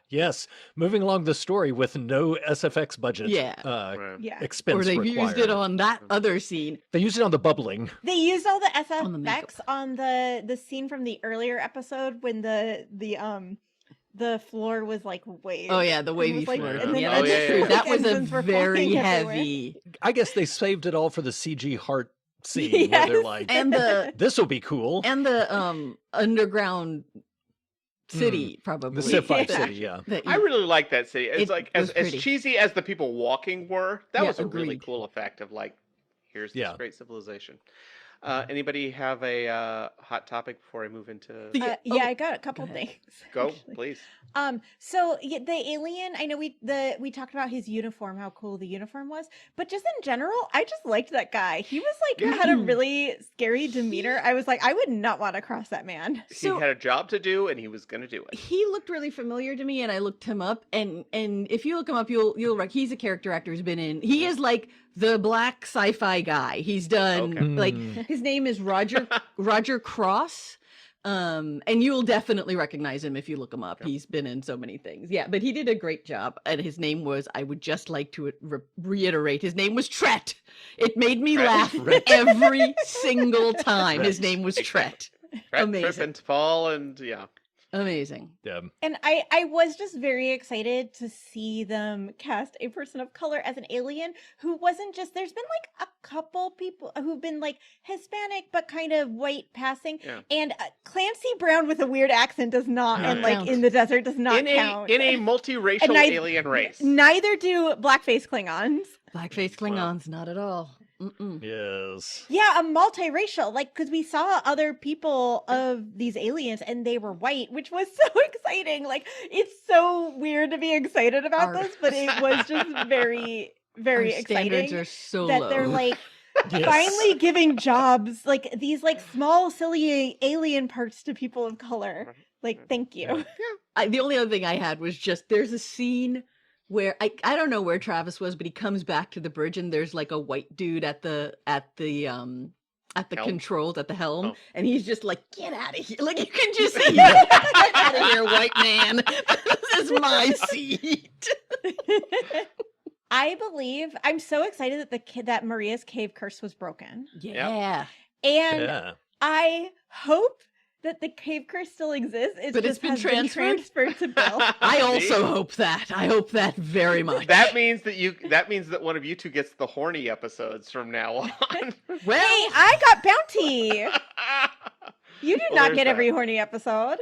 yes, moving along the story with no SFX budget Right. Yeah. expense Or they required. used it on that other scene. They used it on the bubbling. They used all the On the makeup. SFX on the scene from the earlier episode when the floor was like waved. Oh yeah, the And it wavy was, like, floor. and then Yeah, Oh, that's yeah, true. yeah. That was a ensigns were very flying everywhere. heavy. I guess they saved it all for the CG heart scene where they're Yes. like, And the this will be cool. underground city probably. The Sci-Fi Yeah. City, yeah. that I you- really like that city. It's It like was as pretty. cheesy as the people walking were. That Yeah, was a really agreed. cool effect of like, here's this Yeah. great civilization. Anybody have a hot topic before I move into? The- Yeah, I got a couple ahead. things. Go, actually. please. So the alien, I know we talked about his uniform, how cool the uniform was, but just in general, I just liked that guy. He was like had a really scary demeanor. I was like, I would not want to cross that man. So- He had a job to do, and he was going to do it. He looked really familiar to me, and I looked him up. And if you look him up, you'll he's a character actor who's been in. He is like the black sci-fi guy. He's done Okay. like his name is Roger Cross. And you'll definitely recognize him if you look him up. He's been in so many things. Yeah, but he did a great job. And his name was, I would just like to reiterate, his name was Tret. It made me laugh every single time. His name was Tret. Trip Amazing. and fall, and yeah. Amazing. Yeah. And I was just very excited to see them cast a person of color as an alien who wasn't just, there's been like a couple people who've been like Hispanic but kind of white passing. Yeah. And Clancy Brown with a weird accent does not, and like count. in the desert does not count. In a multiracial And alien race. Neither do blackface Klingons. Blackface Klingons, not at all. Mm-mm. Yes. Yeah, a multiracial, like, because we saw other people of these aliens and they were white, which was so exciting. Like, it's so weird to be excited about Our- this, but it was just very, very Our standards exciting are so that low. they're like Yes. finally giving jobs, like these like small, silly alien parts to people of color. Like, thank you. The only other thing I had was just there's a scene where I don't know where Travis was, but he comes back to the bridge and there's like a white dude at the Helm? controls at the helm, Oh. and he's just like, "Get out of here!" Like you can just see, get out of here, white man. This is my seat. I believe I'm so excited that that Maria's cave curse was broken. Yeah, And Yeah. I hope that the cave curse still exists. But it's just been has transferred? to Bill. I also hope that. I hope that very much. That means that one of you two gets the horny episodes from now on. Well, Hey, I got bounty. You do Well, not there's get every that. horny episode.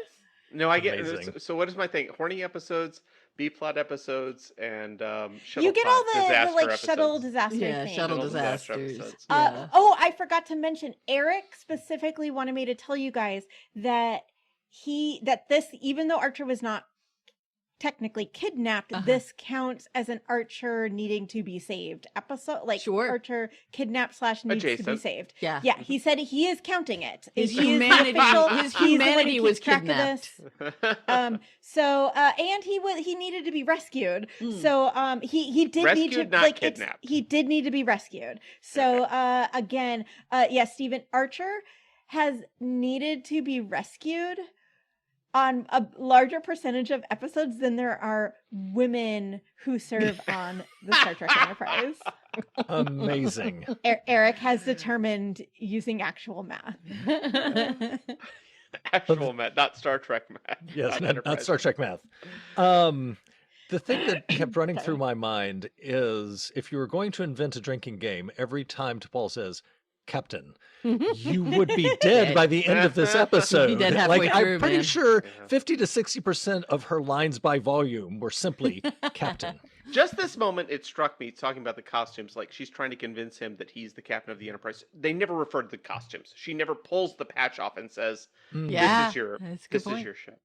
No, I get. Amazing. So what is my thing? Horny episodes, B-plot episodes, and shuttle You get all pod the like disaster shuttle episodes. disaster yeah, things. shuttle Shuttle disaster disasters. episodes. Yeah. Oh, I forgot to mention. Eric specifically wanted me to tell you guys that this, even though Archer was not technically kidnapped, this counts as an Archer needing to be saved episode. Like Sure. Archer kidnapped / needs to be Adjacent. saved. Yeah. Yeah, he said he is counting it. His He is the humanity- official- his he's the one who humanity was keeps track of kidnapped. this. So and he needed to be rescued. So he did need to Rescued, not like kidnapped. he did need to be rescued. So again, yes, Stephen Archer has needed to be rescued on a larger percentage of episodes than there are women who serve on the Star Trek Enterprise. Amazing. Eric has determined using actual math. Actual math, not Star Trek math. Yes, not Enterprise. Star Trek math. The thing that kept running through my mind is if you were going to invent a drinking game, every time T'Pol says, Captain, you would be dead by the end of this episode. dead halfway like, through, I'm pretty man. sure 50 to 60% of her lines by volume were simply Captain. Just this moment, it struck me talking about the costumes. Like she's trying to convince him that he's the captain of the Enterprise. They never referred to the costumes. She never pulls the patch off and says, Yeah, "This is your that's a good this point. is your ship."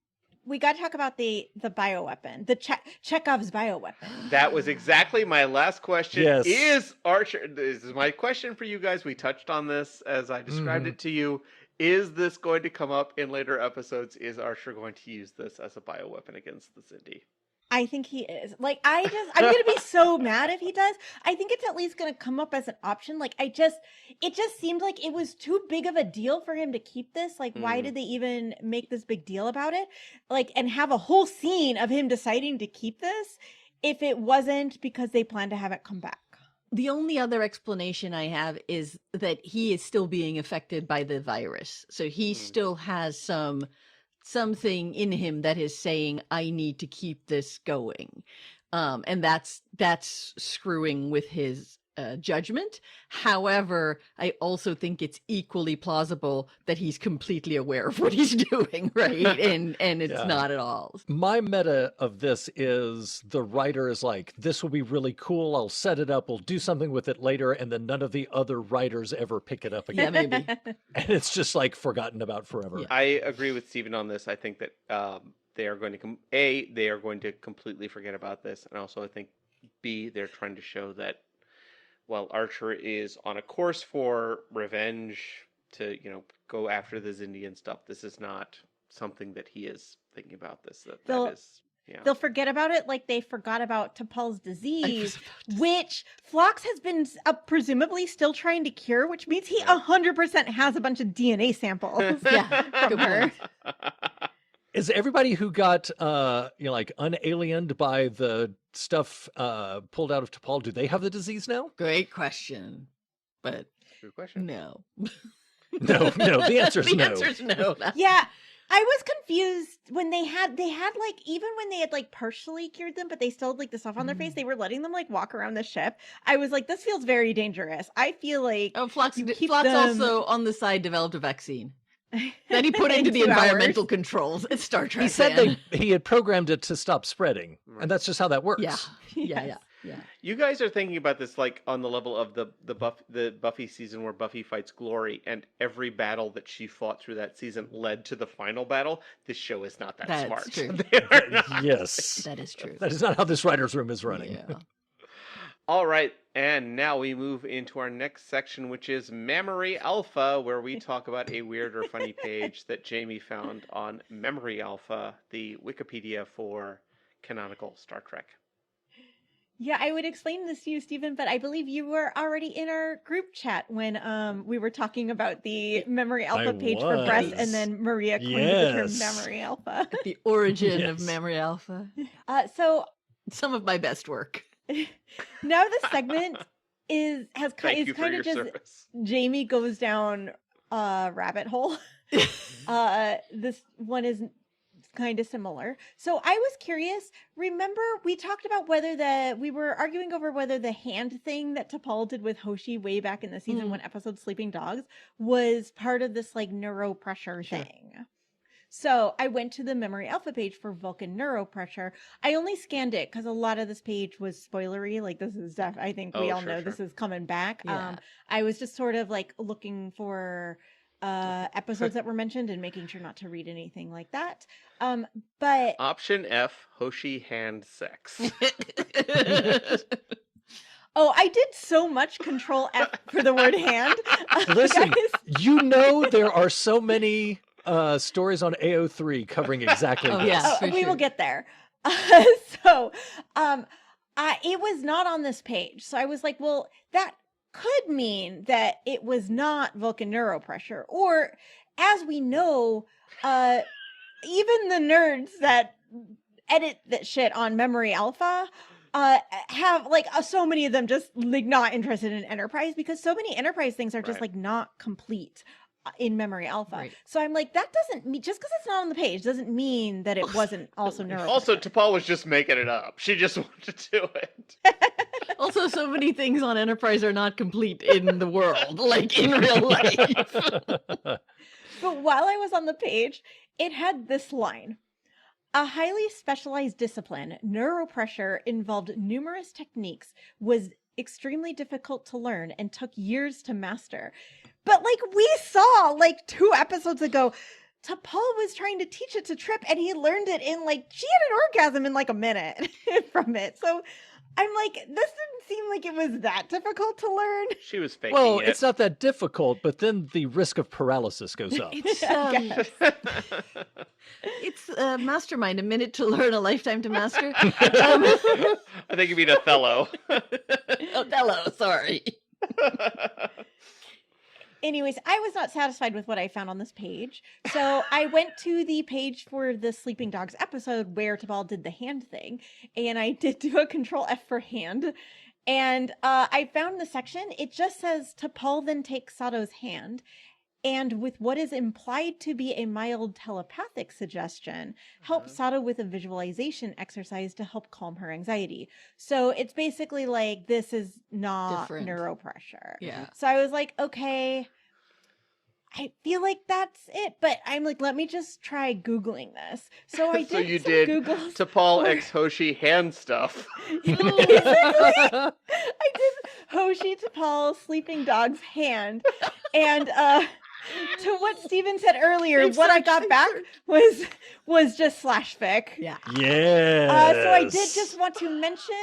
We got to talk about the bioweapon, the Chekhov's bioweapon. That was exactly my last question. Yes. Is Archer? This is my question for you guys. We touched on this as I described it to you. Is this going to come up in later episodes? Is Archer going to use this as a bioweapon against the Cindy? I think he is. Like, I'm going to be so mad if he does. I think it's at least going to come up as an option. Like, it just seemed like it was too big of a deal for him to keep this. Like, why did they even make this big deal about it? Like, and have a whole scene of him deciding to keep this if it wasn't because they plan to have it come back. The only other explanation I have is that he is still being affected by the virus. So he still has something in him that is saying, I need to keep this going. And that's screwing with his judgment. However, I also think it's equally plausible that he's completely aware of what he's doing, right? And it's not at all. My meta of this is the writer is like, this will be really cool. I'll set it up. We'll do something with it later. And then none of the other writers ever pick it up again. Yeah, maybe. And it's just like forgotten about forever. Yeah. I agree with Stephen on this. I think that they are going to they are going to completely forget about this, and also I think B, they're trying to show that while Archer is on a course for revenge to go after the Zindian stuff, this is not something that he is thinking about. That is. Yeah. They'll forget about it like they forgot about T'Pol's disease, which Phlox has been presumably still trying to cure, which means he 100% has a bunch of DNA samples from her. Is everybody who got like unaliened by the stuff pulled out of T'Pol, do they have the disease now? Great question. But Good question. no. No. The answer is The no. answer is no. Yeah. I was confused when they had like, even when they had like partially cured them, but they still had like the stuff on their face, they were letting them like walk around the ship. I was like, this feels very dangerous. I feel like Phlox keep Phlox them- also on the side developed a vaccine. Then he put in into the 2 hours. environmental controls. It's Star Trek. He said man. he had programmed it to stop spreading, and that's just how that works. Yeah. You guys are thinking about this like on the level of the Buffy season where Buffy fights Glory, and every battle that she fought through that season led to the final battle. This show is not that That's smart. true. They are not. Yes. That is true. That is not how this writer's room is running. Yeah. All right, and now we move into our next section, which is Memory Alpha, where we talk about a weird or funny page that Jamie found on Memory Alpha, the Wikipedia for canonical Star Trek. Yeah, I would explain this to you, Stephen, but I believe you were already in our group chat when we were talking about the Memory Alpha page for Breast, and then Maria coined the term Memory Alpha. The origin of Memory Alpha. So Some of my best work. now this segment is Thank you for kind your of just service. Jamie goes down a rabbit hole. This one is kind of similar. So I was curious. Remember, we talked about we were arguing over whether the hand thing that T'Pol did with Hoshi way back in the season 1 episode Sleeping Dogs was part of this like neuropressure thing. So I went to the Memory Alpha page for Vulcan neuropressure. I only scanned it because a lot of this page was spoilery. Like this is I think we all know this is coming back. Yeah. I was just sort of like looking for episodes that were mentioned and making sure not to read anything like that. But Option F, Hoshi hand sex. oh, I did so much Control F for the word hand. Listen, guys. there are so many stories on AO3 covering exactly this. yeah. Oh, for we will sure. get there. It was not on this page. So I was like, well, that could mean that it was not Vulcan neuropressure. Or, as we know, even the nerds that edit that shit on Memory Alpha have like so many of them just like not interested in Enterprise because so many Enterprise things are just Right. like not complete in Memory Alpha. Right. So I'm like, that doesn't mean just because it's not on the page doesn't mean that it wasn't also neuropressure. Also, T'Pol was just making it up. She just wanted to do it. Also, so many things on Enterprise are not complete in the world, like in real life. But while I was on the page, it had this line. A highly specialized discipline, neuropressure, involved numerous techniques, was extremely difficult to learn, and took years to master. But like we saw like 2 episodes ago, T'Pol was trying to teach it to Trip, and he learned it in like, she had an orgasm in like a minute from it. So I'm like, this didn't seem like it was that difficult to learn. She was faking Well, it. it's not that difficult, but then the risk of paralysis goes up. It's Yes. it's Mastermind, a minute to learn, a lifetime to master. I think you mean Othello. Othello, sorry. Anyways, I was not satisfied with what I found on this page. So I went to the page for the Sleeping Dogs episode where T'Pol did the hand thing. And I did do a Control F for hand. And I found the section. It just says T'Pol then takes Sato's hand. And with what is implied to be a mild telepathic suggestion, help Sato with a visualization exercise to help calm her anxiety. So it's basically like, this is not Different. neuropressure. Yeah. So I was like, okay, I feel like that's it. But I'm like, let me just try Googling this. So I did So you some did Googles. T'Pol x Hoshi hand stuff. Basically, I did Hoshi T'Pol Sleeping Dog's hand. And to what Steven said earlier, what I got back was just /fic. Yeah. Yes. So I did just want to mention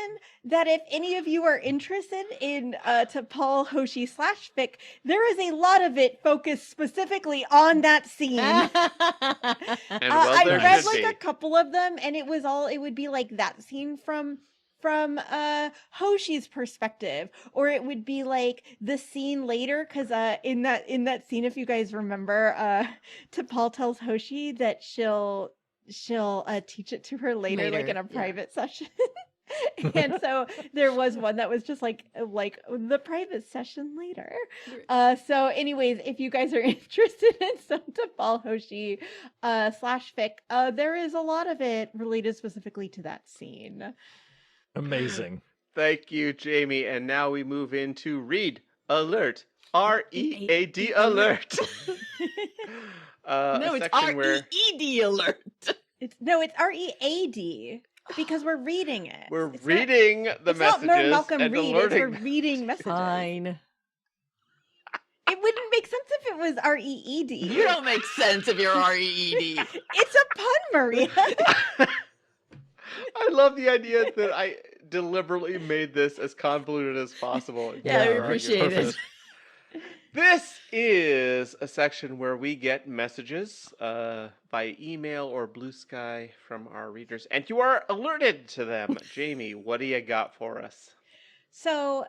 that if any of you are interested in T'Pol Hoshi /fic, there is a lot of it focused specifically on that scene. And well, I there read should like be. a couple of them, and it would be like that scene from Hoshi's perspective, or it would be like the scene later, because in that scene, if you guys remember, T'Pol tells Hoshi that she'll teach it to her later, like in a yeah. private session. And so there was one that was just like the private session later. So anyways, if you guys are interested in some T'Pol Hoshi /fic, there is a lot of it related specifically to that scene. Amazing. Thank you, Jamie. And now we move into Read Alert. READ Alert. No, A it's section where REED alert. It's READ because we're reading it. we're It's reading the It's not messages Malcolm and Reed. It's we're alerting. reading messages. Fine. It wouldn't make sense if it was REED. You don't make sense if you're REED. It's a pun, Maria. I love the idea that I deliberately made this as convoluted as possible. Yeah, we Yeah, appreciate it. perfect. This is a section where we get messages via email or Blue Sky from our readers, and you are alerted to them. Jamie, what do you got for us? So,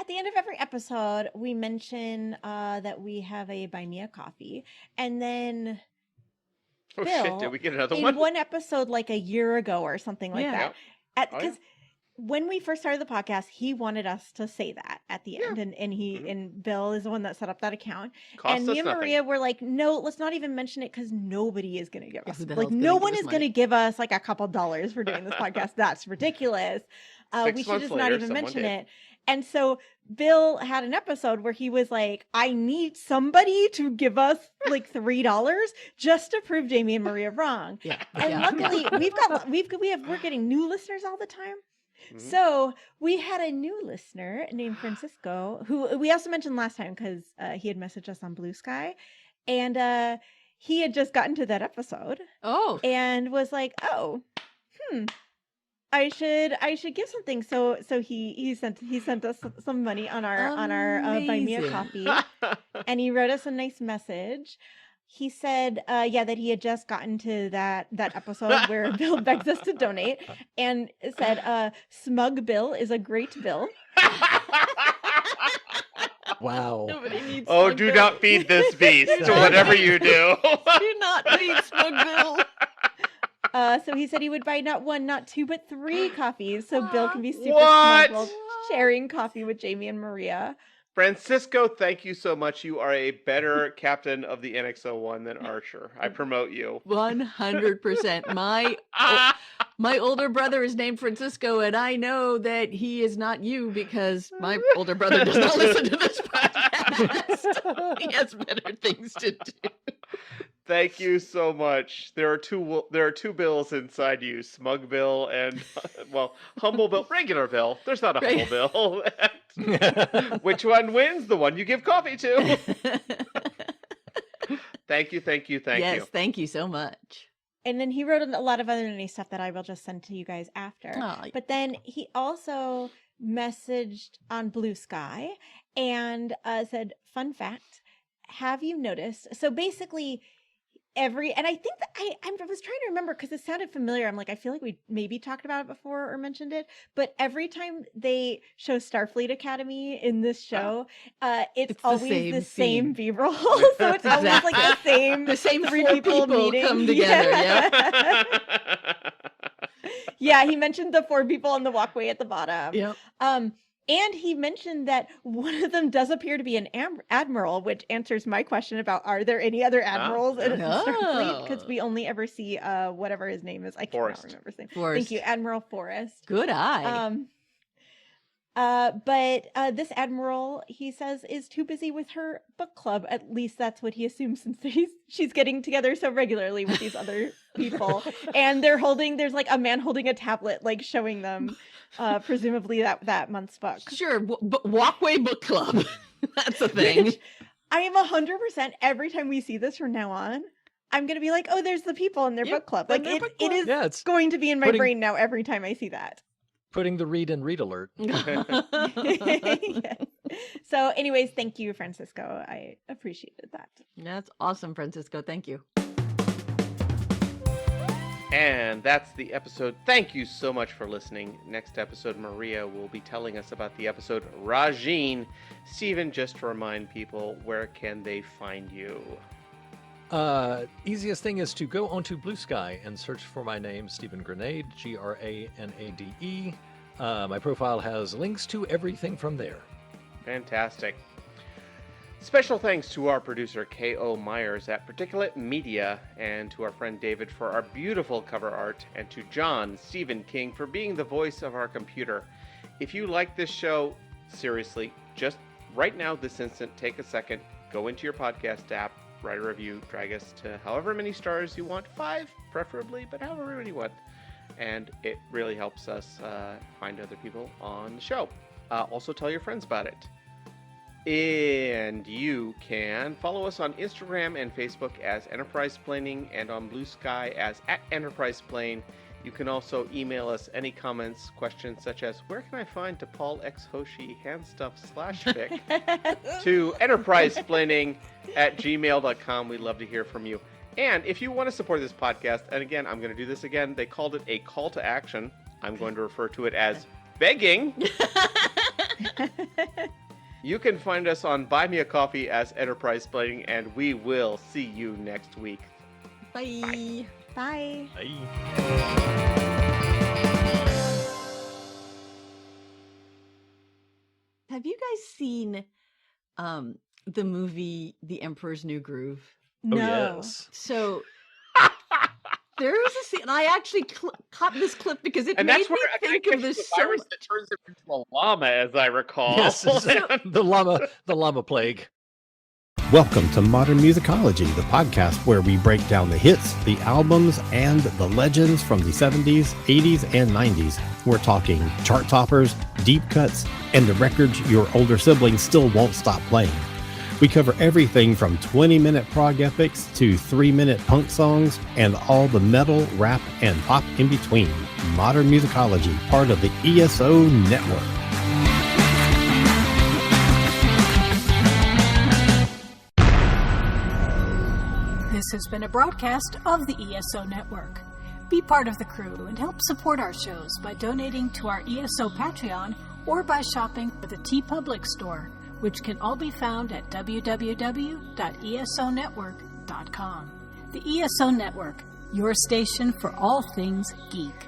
at the end of every episode, we mention that we have a Buy Me a Coffee, and then Oh Bill, shit, did we get another in one? one episode like a year ago or something like Yeah. that. Oh, yeah. Because when we first started the podcast, he wanted us to say that at the end, Yeah. and he Mhm. and Bill is the one that set up that account. Costs And us me and nothing. Maria were like, no, let's not even mention it because nobody is going to give Yeah, us who the like hell's gonna no give one us is money? going to give us like a couple dollars for doing this podcast. That's ridiculous. 6 We should months just later, not even someone mention did. it. And so Bill had an episode where he was like, I need somebody to give us like $3 just to prove Jamie and Maria wrong. Yeah. And yeah. luckily we're getting new listeners all the time. Mhm. So we had a new listener named Francisco, who we also mentioned last time because he had messaged us on Blue Sky, and he had just gotten to that episode Oh. and was like, "Oh, I should give something." So he sent us some money on our Buy Me a Amazing. Coffee, and he wrote us a nice message. He said, that he had just gotten to that episode where Bill begs us to donate, and it said, "Smug Bill is a great Bill." Wow. Nobody needs Oh, Smug do Bill. not feed this beast, whatever you do. Do not feed Smug Bill. So he said he would buy not one, not two, but 3 coffees, so Bill can be super What? smug while sharing coffee with Jamie and Maria. Francisco, thank you so much. You are a better captain of the NX-01 than Archer. I promote you. 100%. My older brother is named Francisco, and I know that he is not you because my older brother does not listen to this podcast. He has better things to do. Thank you so much. There are two Bills inside you, Smug Bill and Humble Bill, regular Bill. There's not a Right. Humble Bill. Which one wins? The one you give coffee to. Thank you. Yes, thank you so much. And then he wrote a lot of other nice stuff that I will just send to you guys after. Oh, But then he also messaged on Blue Sky and said, fun fact, have you noticed? So basically and I think that I was trying to remember because it sounded familiar. I'm like, I feel like we maybe talked about it before or mentioned it, but every time they show Starfleet Academy in this show, it's always the same B-roll. So it's always like the same three people meeting. Come together. Yeah. Yeah, he mentioned the 4 people on the walkway at the bottom. Yep. And he mentioned that one of them does appear to be an admiral, which answers my question about are there any other admirals in Starfleet? Because we only ever see whatever his name is. I cannot remember his name. Thank you, Admiral Forrest. Good eye. But this admiral, he says, is too busy with her book club. At least that's what he assumes, since she's getting together so regularly with these other people. And there's like a man holding a tablet, like showing them presumably that month's book. Sure, walkway book club. That's a thing. Which I am 100% every time we see this from now on. I'm going to be like, oh, there's the people in their book club. Like it is it's going to be in my brain now every time I see that. Putting the read in read alert. Yes. So anyways, thank you, Francisco. I appreciated that. That's awesome, Francisco. Thank you. And that's the episode. Thank you so much for listening. Next episode, Maria will be telling us about the episode Rajin. Stephen, just to remind people, where can they find you? Easiest thing is to go onto Blue Sky and search for my name, Stephen Granade, Granade. My profile has links to everything from there. Fantastic. Special thanks to our producer, K.O. Myers at Particulate Media, and to our friend David for our beautiful cover art, and to John Stephen King for being the voice of our computer. If you like this show, seriously, just right now, this instant, take a second, go into your podcast app, write a review, drag us to however many stars you want, 5 preferably, but however many you want. And it really helps us find other people on the show. Also tell your friends about it. And you can follow us on Instagram and Facebook as Enterprise Planing, and on Blue Sky as @EnterprisePlane. You can also email us any comments, questions such as, where can I find T'Pol X Hoshi handstuff/fic to enterpriseplaning@gmail.com. We'd love to hear from you. And if you want to support this podcast, and again, I'm going to do this again, they called it a call to action. I'm going to refer to it as begging. You can find us on Buy Me a Coffee as Enterprise Planing, and we will see you next week. Bye. Bye. Bye. Have you guys seen the movie The Emperor's New Groove? Oh, No. yes. So there was a scene, and I actually caught this clip because it And made that's me where think I of this the so virus that turns him into a llama, as I recall. Yes, it's the llama plague. Welcome to Modern Musicology, the podcast where we break down the hits, the albums, and the legends from the 70s, 80s, and 90s. We're talking chart toppers, deep cuts, and the records your older siblings still won't stop playing. We cover everything from 20-minute prog epics to 3-minute punk songs and all the metal, rap, and pop in between. Modern Musicology, part of the ESO Network. This has been a broadcast of the ESO Network. Be part of the crew and help support our shows by donating to our ESO Patreon or by shopping at the TeePublic store, which can all be found at www.esonetwork.com. The ESO Network, your station for all things geek.